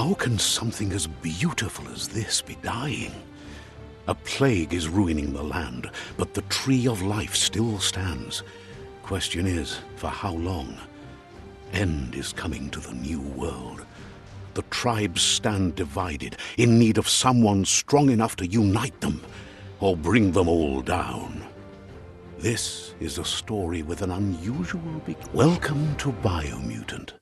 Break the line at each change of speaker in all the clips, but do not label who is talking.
How can something as beautiful as this be dying? A plague is ruining the land, but the tree of life still stands. Question is, for how long? End is coming to the new world. The tribes stand divided, in need of someone strong enough to unite them, or bring them all down. This is a story with an unusual Welcome to Biomutant.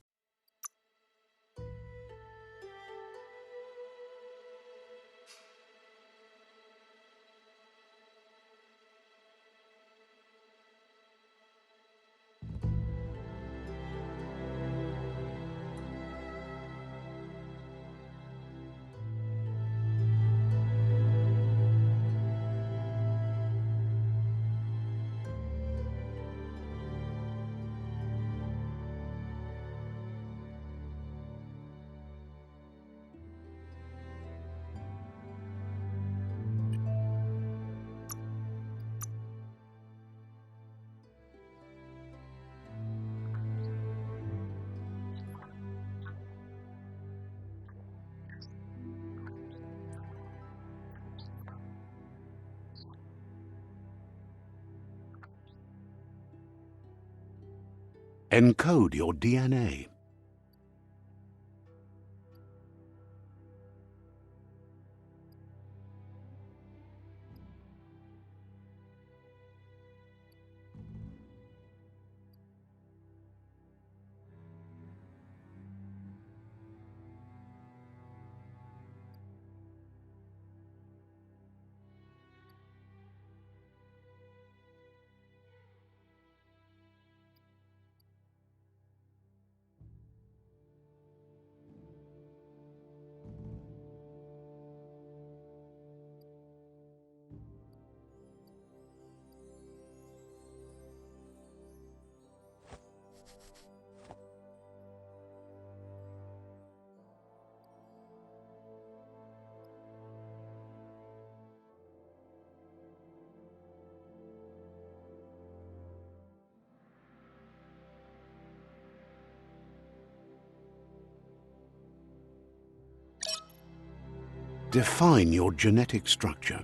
Encode your DNA. Define your genetic structure.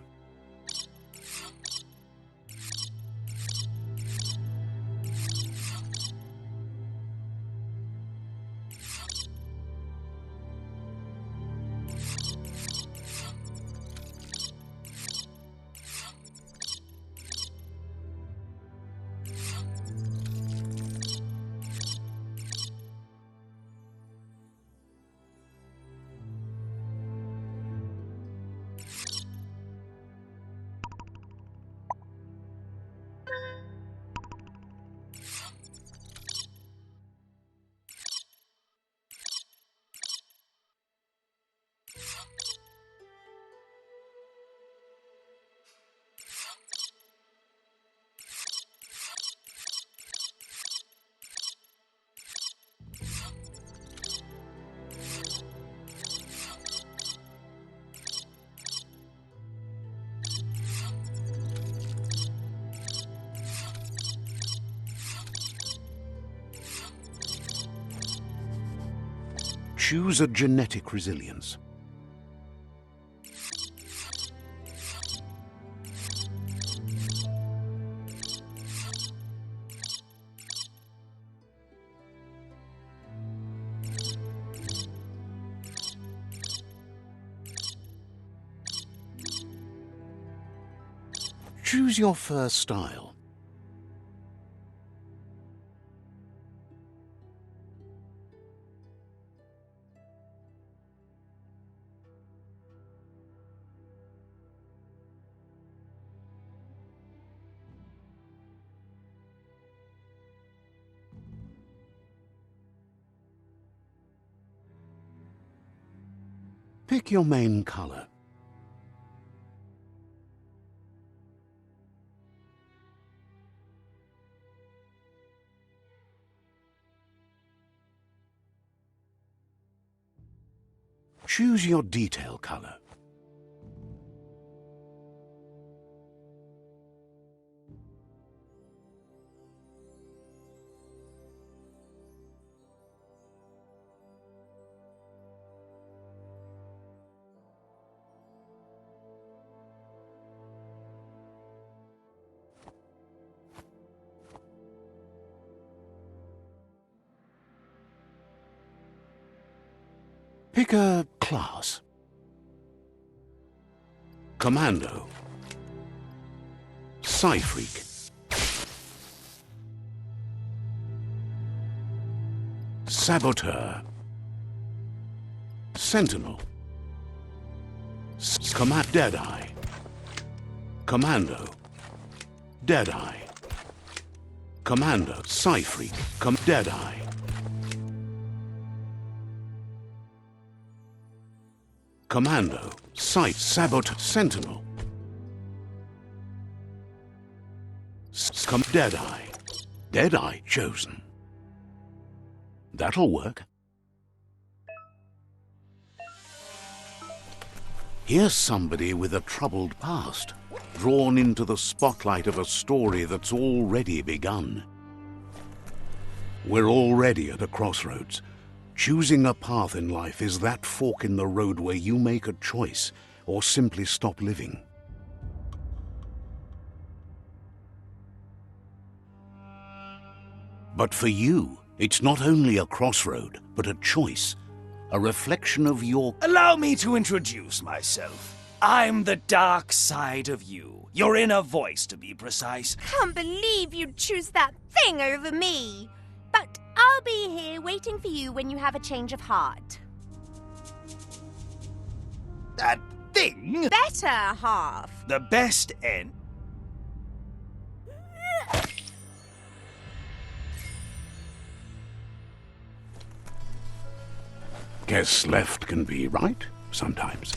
Choose a genetic resilience. Choose your first style. Pick your main color. Choose your detail color. Pick a class. Commando. Psy-Freak. Saboteur. Sentinel. Deadeye. Commando. Deadeye. Commando. Psy-Freak. Deadeye. Commando. Saboteur. Sentinel. Deadeye. Deadeye chosen. That'll work. Here's somebody with a troubled past, drawn into the spotlight of a story that's already begun. We're already at a crossroads. Choosing a path in life is that fork in the road where you make a choice or simply stop living. But for you, it's not only a crossroad, but a choice. A reflection of your...
Allow me to introduce myself. I'm the dark side of you. Your inner voice, to be precise.
Can't believe you'd choose that thing over me. But I'll be here waiting for you when you have a change of heart.
That thing?
Better half.
The best end.
Guess left can be right, sometimes.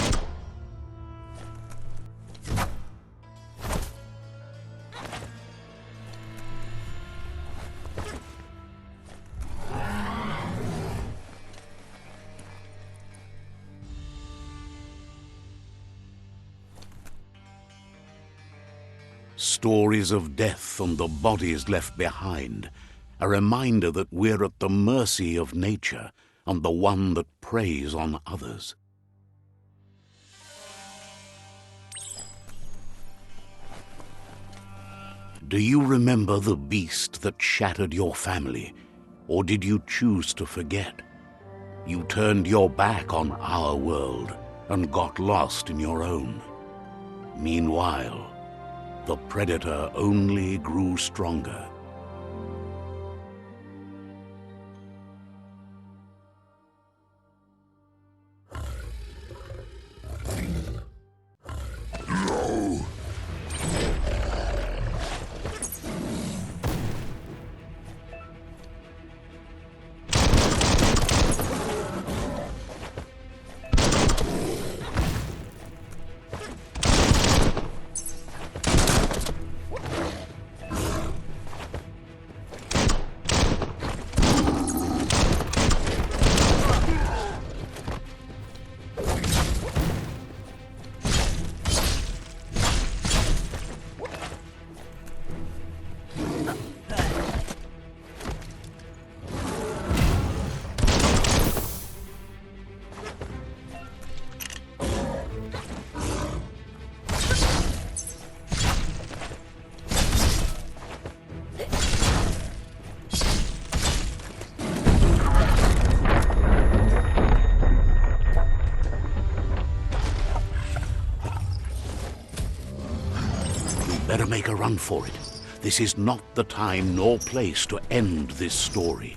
Stories of death and the bodies left behind, a reminder that we're at the mercy of nature and the one that preys on others. Do you remember the beast that shattered your family, or did you choose to forget? You turned your back on our world and got lost in your own. Meanwhile, the predator only grew stronger. Better make a run for it. This is not the time nor place to end this story.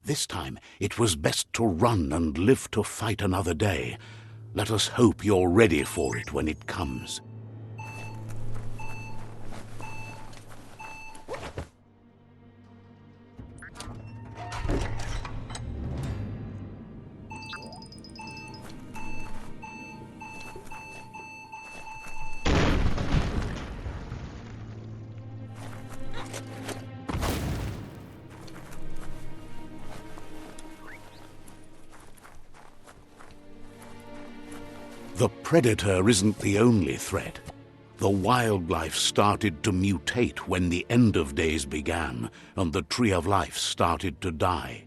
This time it was best to run and live to fight another day. Let us hope you're ready for it when it comes. The predator isn't the only threat. The wildlife started to mutate when the end of days began, and the Tree of Life started to die.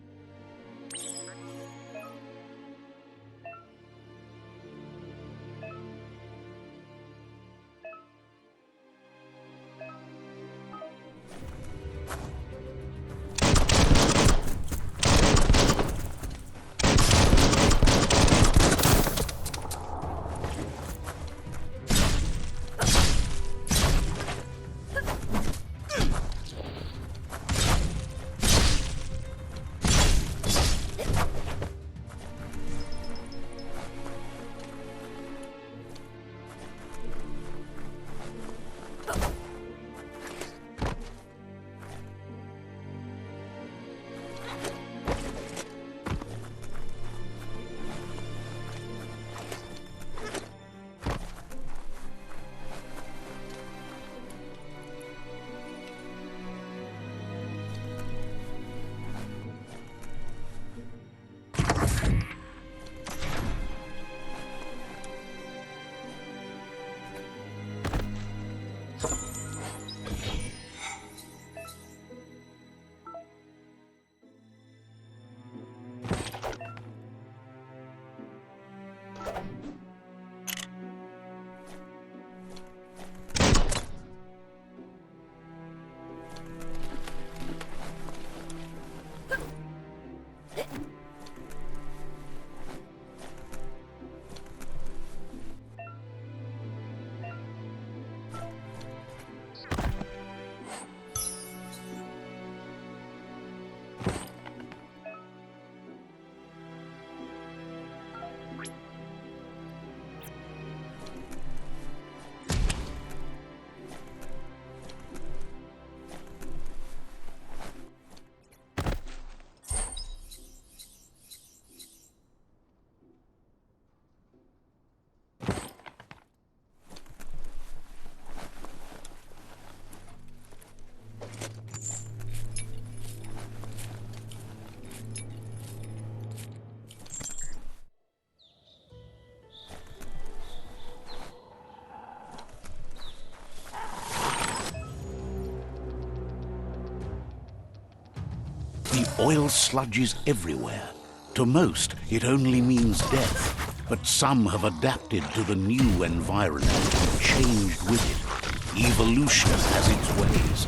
The oil sludge is everywhere. To most, it only means death, but some have adapted to the new environment and changed with it. Evolution has its ways.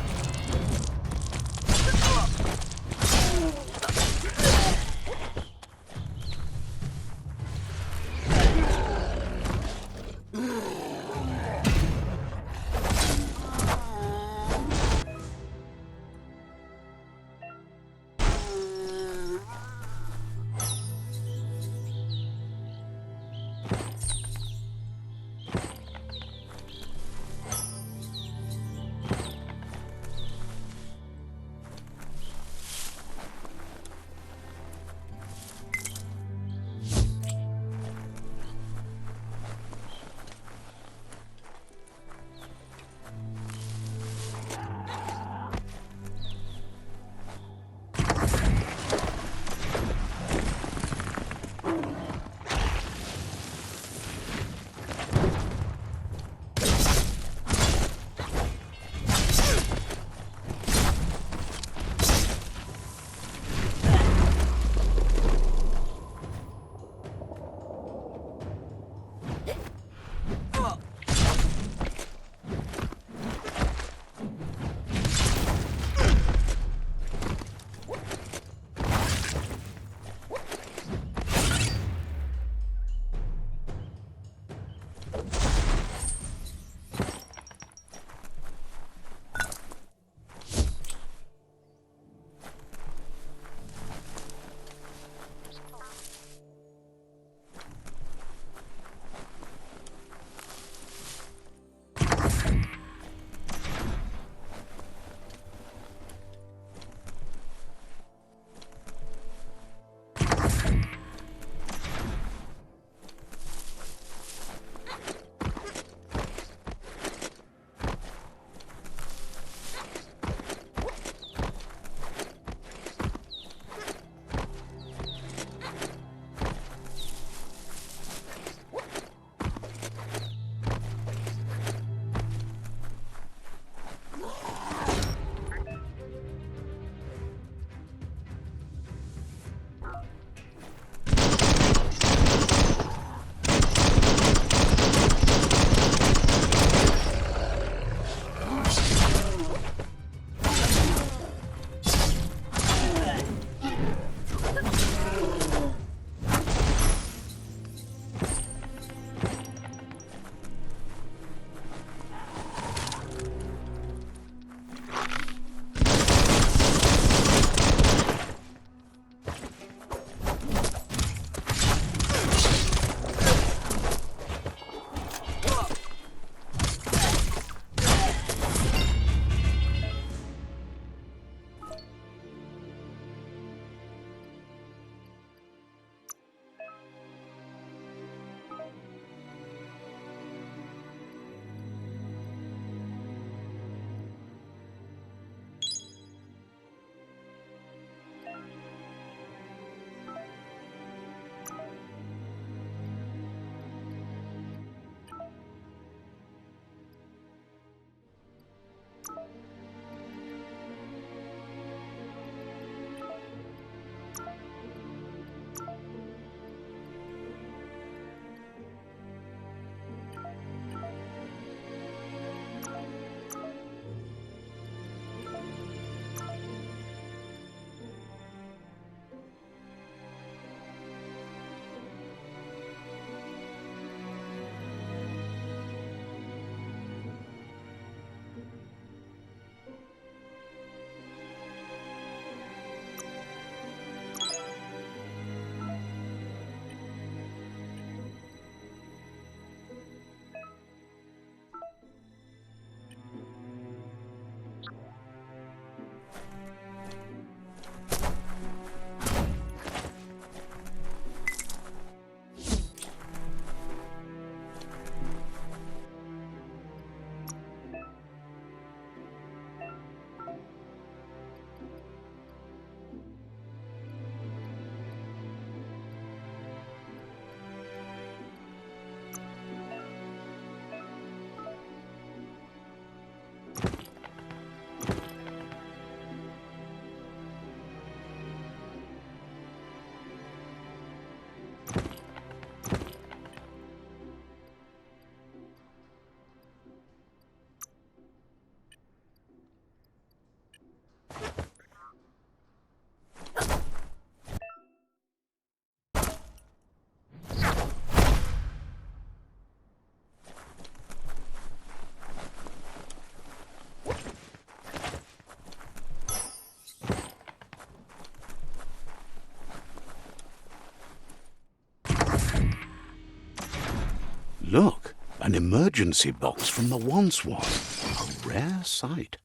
Look, an emergency box from the once one. A rare sight.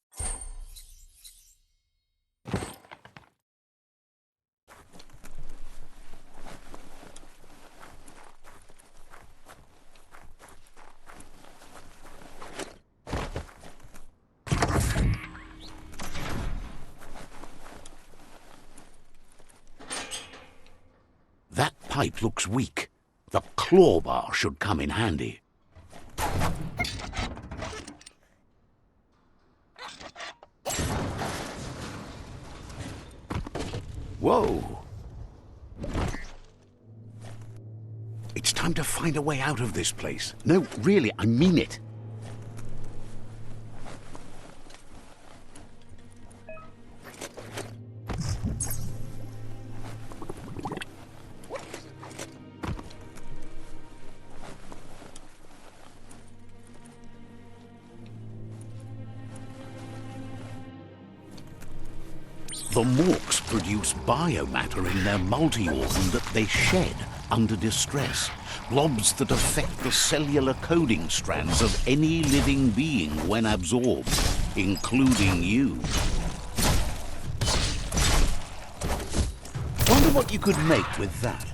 That pipe looks weak. The claw bar should come in handy. Whoa! It's time to find a way out of this place. No, really, I mean it. The Morks produce biomatter in their multi-organ that they shed under distress. Blobs that affect the cellular coding strands of any living being when absorbed, including you. Wonder what you could make with that.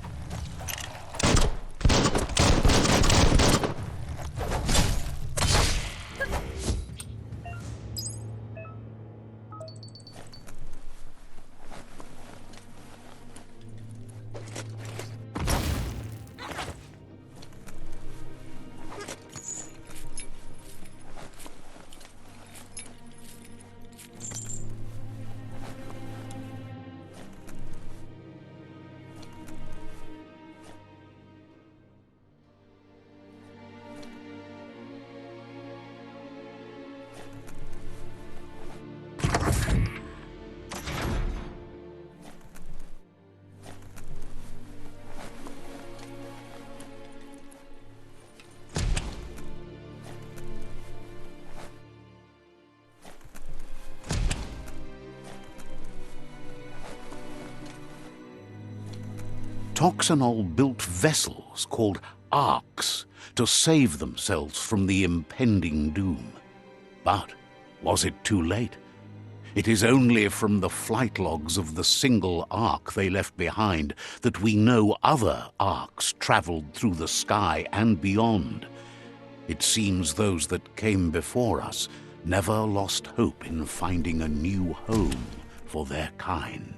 Toxanol built vessels called arks to save themselves from the impending doom. But was it too late? It is only from the flight logs of the single ark they left behind that we know other arks traveled through the sky and beyond. It seems those that came before us never lost hope in finding a new home for their kind.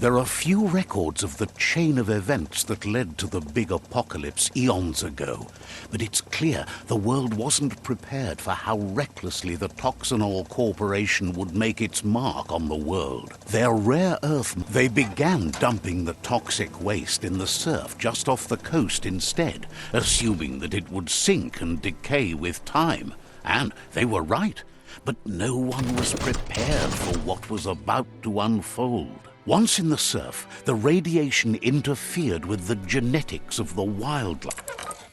There are few records of the chain of events that led to the big apocalypse eons ago, but it's clear the world wasn't prepared for how recklessly the Toxanol Corporation would make its mark on the world. Their rare earth, they began dumping the toxic waste in the surf just off the coast instead, assuming that it would sink and decay with time. And they were right, but no one was prepared for what was about to unfold. Once in the surf, the radiation interfered with the genetics of the wildlife.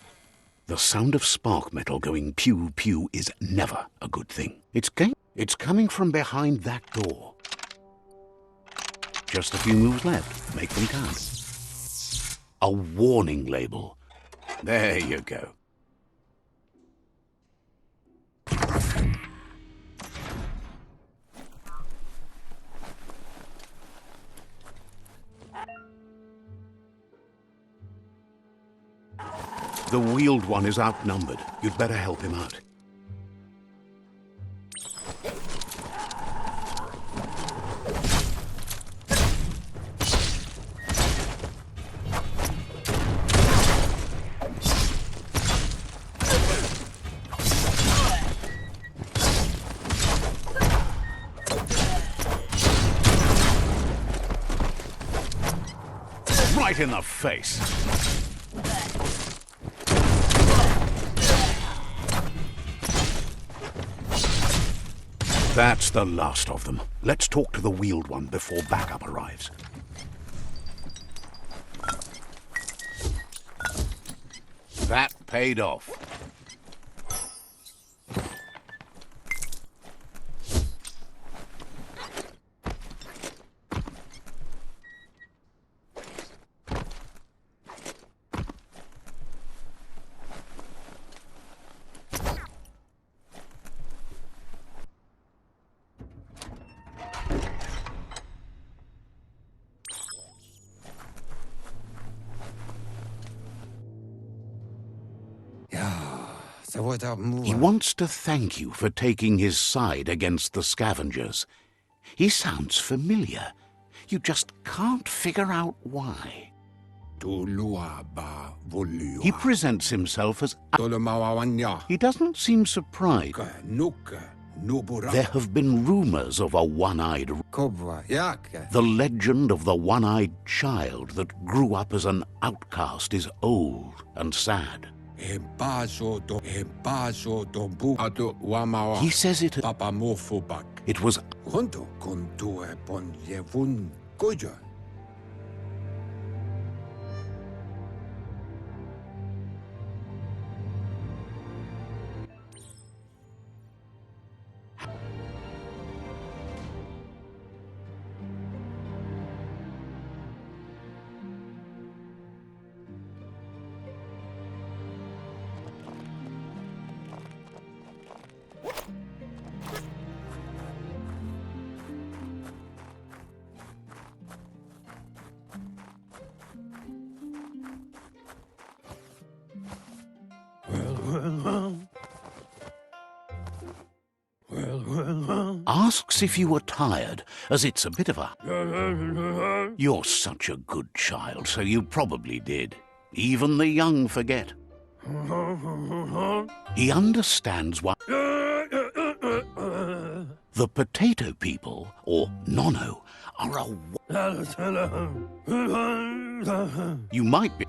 The sound of spark metal going pew-pew is never a good thing. It's coming from behind that door. Just a few moves left. Make them count. A warning label. There you go. The wheeled one is outnumbered. You'd better help him out. Right in the face. That's the last of them. Let's talk to the wheeled one before backup arrives. That paid off. He wants to thank you for taking his side against the scavengers. He sounds familiar. You just can't figure out why. He presents himself as... He doesn't seem surprised. There have been rumors of a one-eyed... The legend of the one-eyed child that grew up as an outcast is old and sad. He says it was... Asks if you were tired, as it's a bit of a... You're such a good child, so you probably did. Even the young forget. He understands why... The potato people, or Nono, are a... You might be...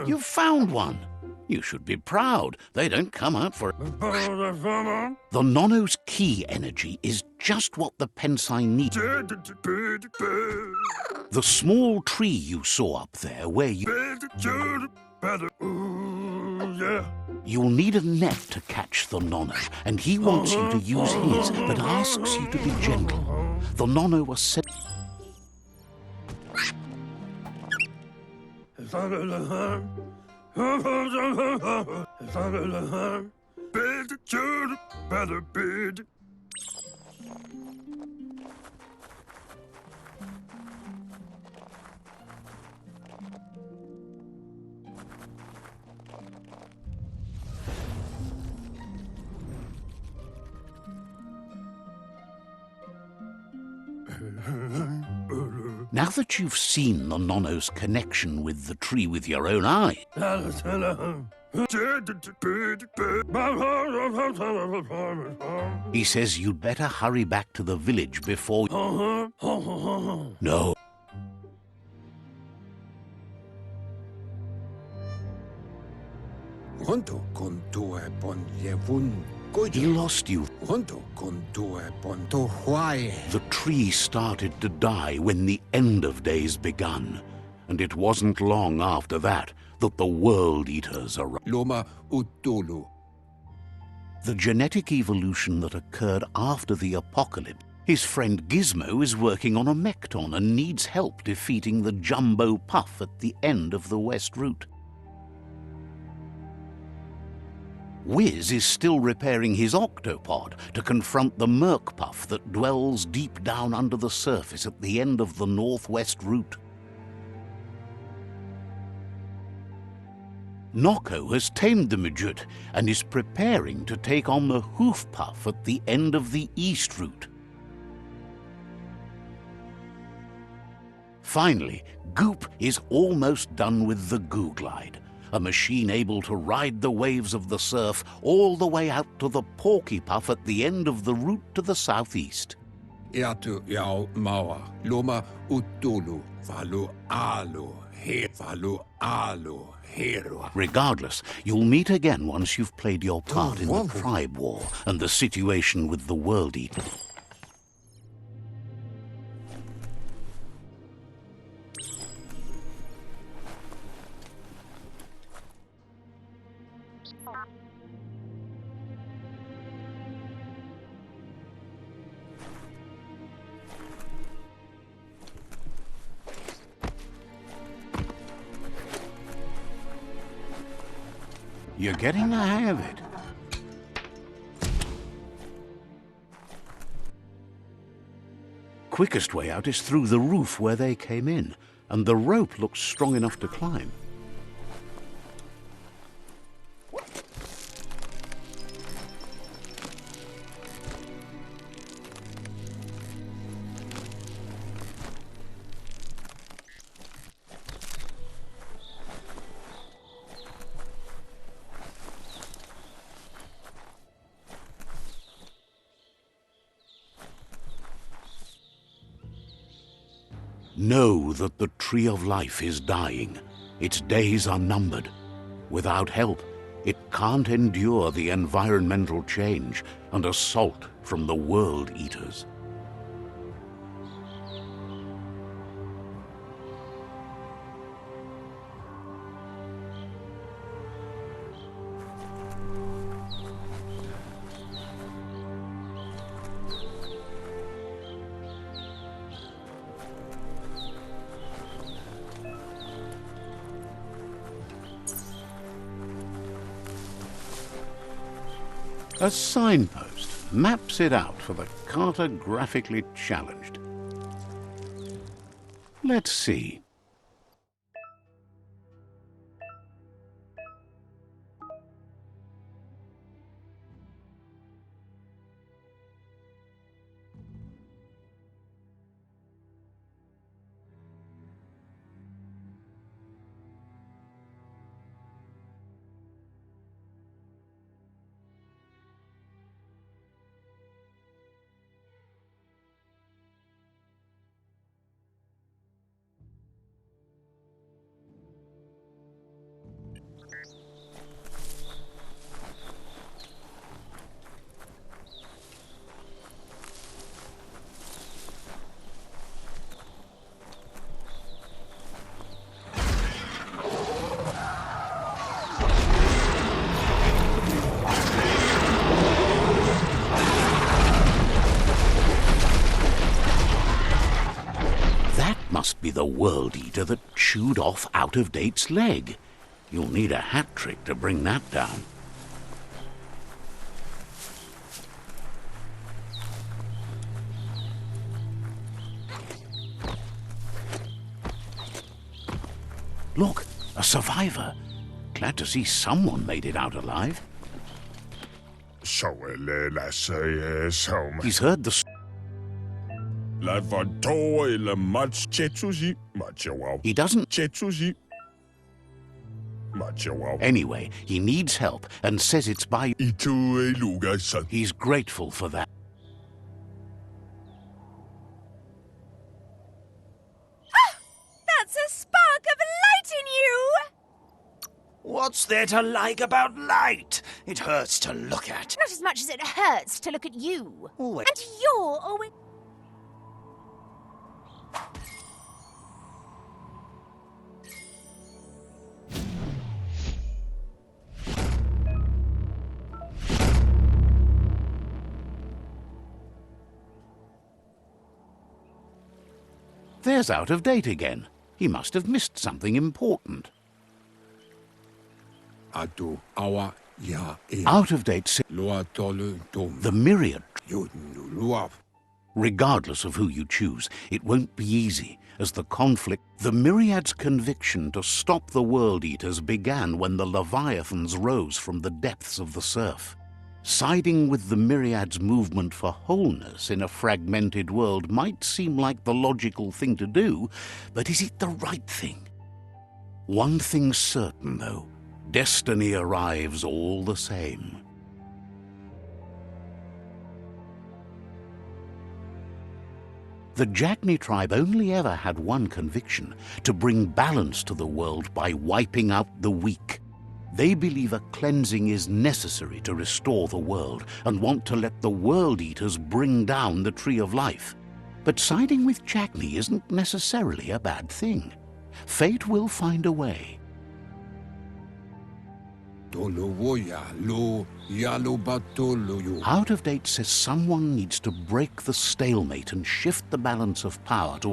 You found one. You should be proud. They don't come out for... The Nono's key energy is just what the Pensai need. The small tree you saw up there where you... You'll need a net to catch the Nono, and he wants you to use his, but asks you to be gentle. The Nono was set... Now that you've seen the Nono's connection with the tree with your own eye, he says you'd better hurry back to the village before... No. He lost you. The tree started to die when the end of days begun, and it wasn't long after that that the World Eaters arrived. The genetic evolution that occurred after the apocalypse. His friend Gizmo is working on a Mekton and needs help defeating the Jumbo Puff at the end of the West Route. Wiz is still repairing his octopod to confront the Merc Puff that dwells deep down under the surface at the end of the Northwest Route. Noko has tamed the Midget and is preparing to take on the Hoof Puff at the end of the East Route. Finally, Goop is almost done with the Goo Glide. a machine able to ride the waves of the surf all the way out to the Porky Puff at the end of the route to the southeast.
Eatu iau maua, loma utulu, valu alu, he valu alu, hero.
Regardless, you'll meet again once you've played your part in the tribe war and the situation with the World Eater. You're getting the hang of it. Quickest way out is through the roof where they came in, and the rope looks strong enough to climb. Know that the Tree of Life is dying. Its days are numbered. Without help, it can't endure the environmental change and assault from the World Eaters. A signpost maps it out for the cartographically challenged. Let's see. Must be the World Eater that chewed off Out-of-Date's leg. You'll need a hat trick to bring that down. Look, a survivor. Glad to see someone made it out alive. He's heard the He doesn't. Anyway, he needs help and says it's by. He's grateful for that.
That's a spark of light in you!
What's there to like about light? It hurts to look at.
Not as much as it hurts to look at you.
Oh,
And you're always...
There's Out-of-Date again. He must have missed something important. Out-of-Date said the Myriad. Regardless of who you choose, it won't be easy, as the conflict... The Myriad's conviction to stop the World Eaters began when the Leviathans rose from the depths of the surf. Siding with the Myriad's movement for wholeness in a fragmented world might seem like the logical thing to do, but is it the right thing? One thing's certain, though. Destiny arrives all the same. The Jagni tribe only ever had one conviction: to bring balance to the world by wiping out the weak. They believe a cleansing is necessary to restore the world and want to let the World Eaters bring down the Tree of Life. But siding with Jagni isn't necessarily a bad thing. Fate will find a way. Out of Date says someone needs to break the stalemate and shift the balance of power to...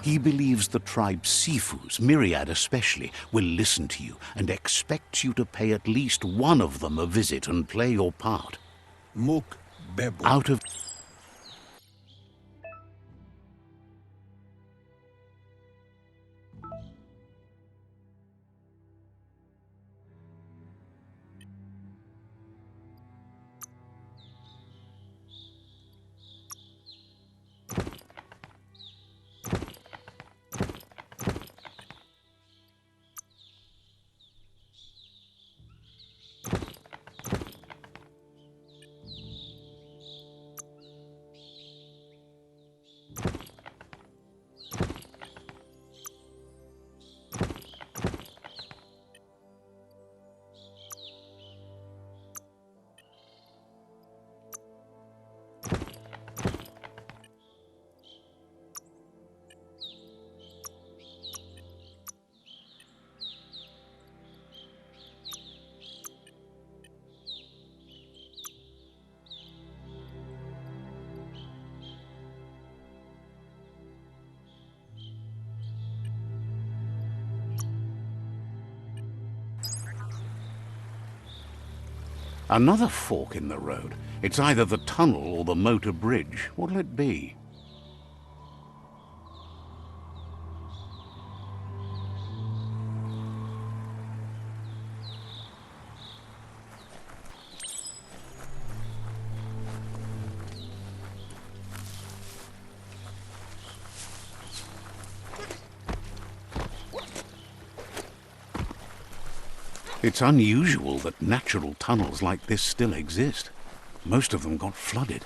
He believes the tribe Sifus, Myriad especially, will listen to you and expects you to pay at least one of them a visit and play your part. Out of... Another fork in the road. It's either the tunnel or the motor bridge. What'll it be? It's unusual that natural tunnels like this still exist. Most of them got flooded.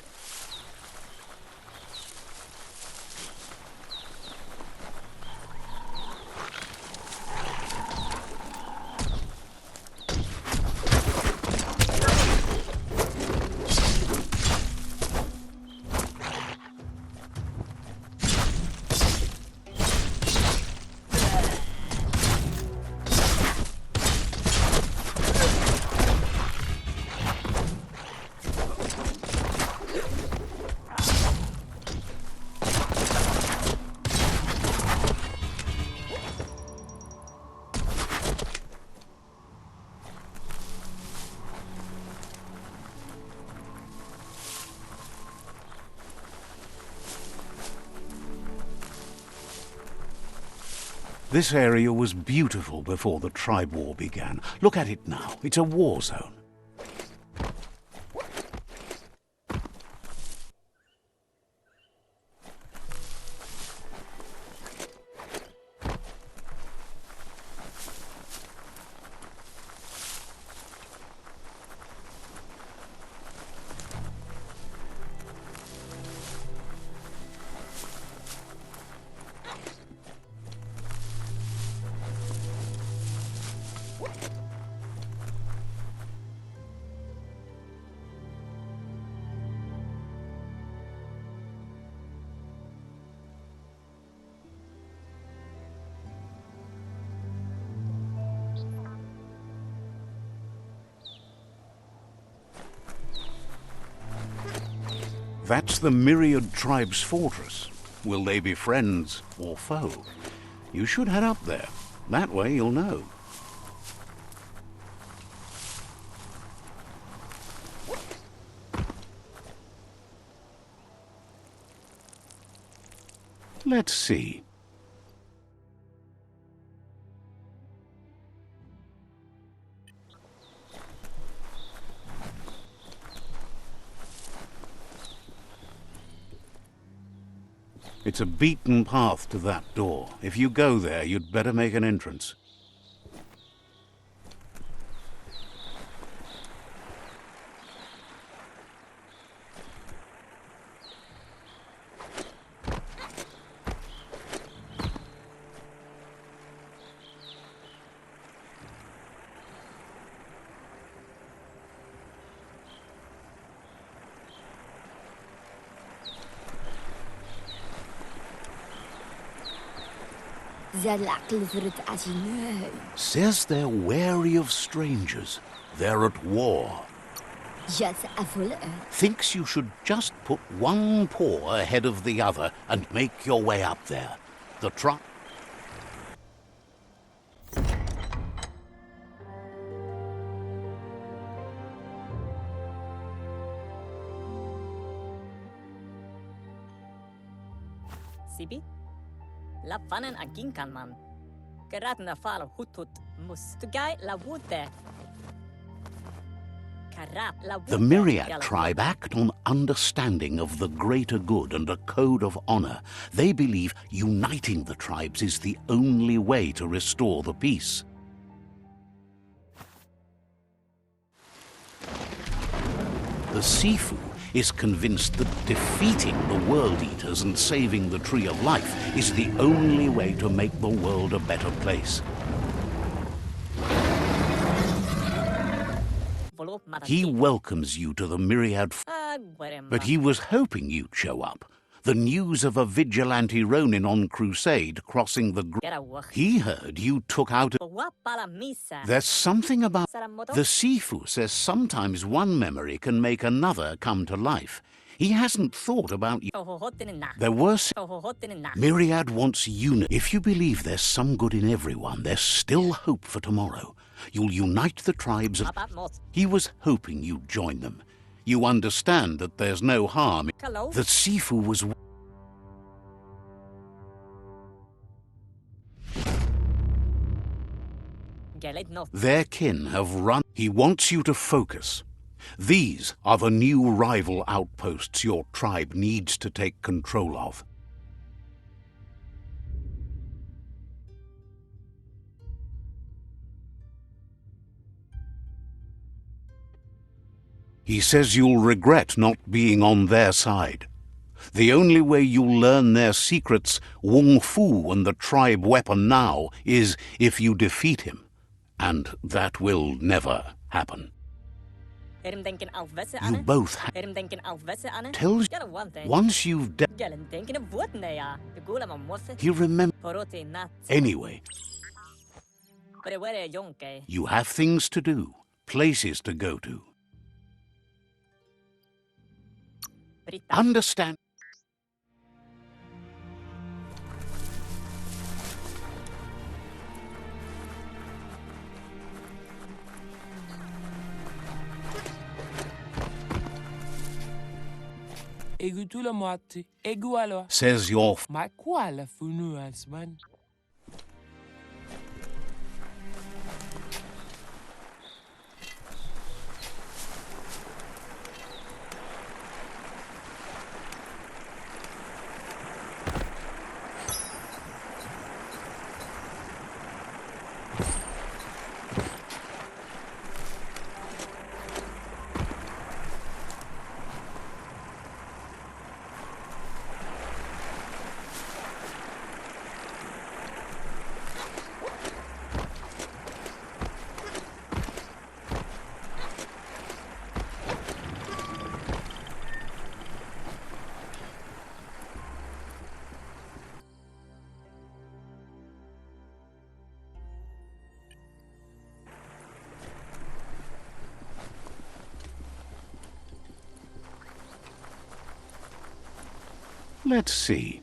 This area was beautiful before the tribe war began. Look at it now. It's a war zone. That's the Myriad tribe's fortress. Will they be friends or foe? You should head up there. That way you'll know. Let's see. It's a beaten path to that door. If you go there, you'd better make an entrance. Says they're wary of strangers. They're at war. Thinks you should just put one paw ahead of the other and make your way up there. The truck.
Sibi? La fanen aginkan man. Geratna fal hutut mus. Tugai la wute.
The Myriad tribe act on understanding of the greater good and a code of honor. They believe uniting the tribes is the only way to restore the peace. The Sifu is convinced that defeating the World Eaters and saving the Tree of Life is the only way to make the world a better place. He welcomes you to the Myriad, but he was hoping you'd show up. The news of a vigilante Ronin on crusade crossing the... He heard you took out... There's something about... The Sifu says sometimes one memory can make another come to life. He hasn't thought about you. There was... Myriad wants unity. If you believe there's some good in everyone, there's still hope for tomorrow. You'll unite the tribes of... He was hoping you'd join them. You understand that there's no harm. The Sifu was... Their kin have run. He wants you to focus. These are the new rival outposts your tribe needs to take control of. He says you'll regret not being on their side. The only way you'll learn their secrets, Wung Fu and the tribe weapon now, is if you defeat him. And that will never happen. You both tells once you've he remembers. Anyway, you have things to do, places to go to. Understand? Says your... Let's see.